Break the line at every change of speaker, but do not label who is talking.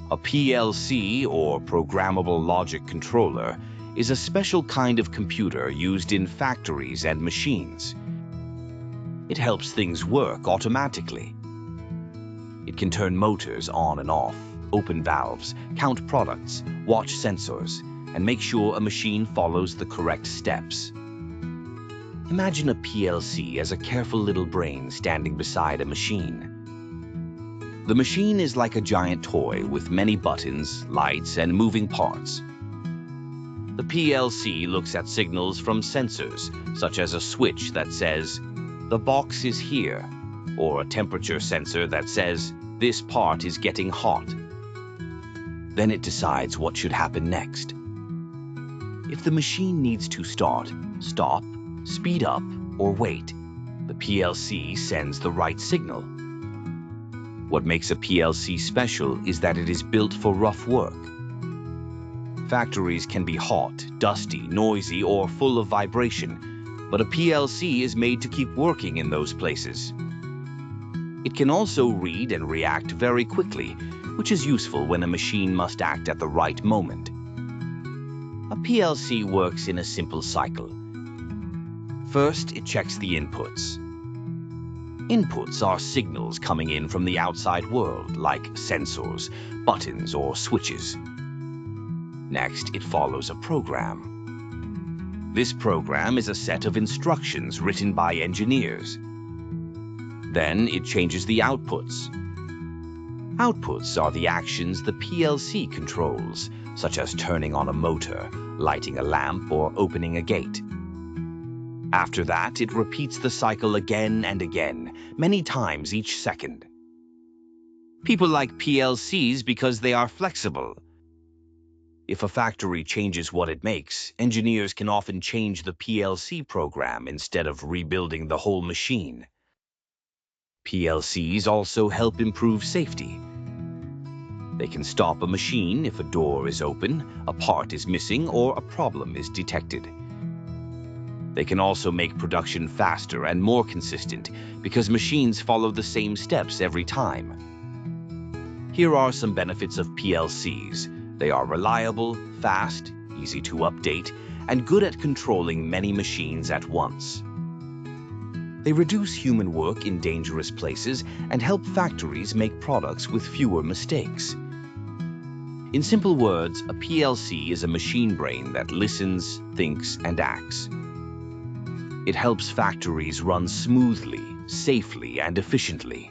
A PLC, or Programmable Logic Controller, is a special kind of computer used in factories and machines. It helps things work automatically. It can turn motors on and off, open valves, count products, watch sensors, and make sure a machine follows the correct steps. Imagine a PLC as a careful little brain standing beside a machine. The machine is like a giant toy with many buttons, lights, and moving parts. The PLC looks at signals from sensors, such as a switch that says, "The box is here," or a temperature sensor that says, "This part is getting hot." Then it decides what should happen next. If the machine needs to start, stop, speed up, or wait, the PLC sends the right signal. What makes a PLC special is that it is built for rough work. Factories can be hot, dusty, noisy, or full of vibration, but a PLC is made to keep working in those places. It can also read and react very quickly, which is useful when a machine must act at the right moment. A PLC works in a simple cycle. First, it checks the inputs. Inputs are signals coming in from the outside world, like sensors, buttons, or switches. Next, it follows a program. This program is a set of instructions written by engineers. Then it changes the outputs. Outputs are the actions the PLC controls, such as turning on a motor, lighting a lamp, or opening a gate. After that, it repeats the cycle again and again, many times each second. People like PLCs because they are flexible. If a factory changes what it makes, engineers can often change the PLC program instead of rebuilding the whole machine. PLCs also help improve safety. They can stop a machine if a door is open, a part is missing, or a problem is detected. They can also make production faster and more consistent because machines follow the same steps every time. Here are some benefits of PLCs. They are reliable, fast, easy to update, and good at controlling many machines at once. They reduce human work in dangerous places and help factories make products with fewer mistakes. In simple words, a PLC is a machine brain that listens, thinks, and acts. It helps factories run smoothly, safely, and efficiently.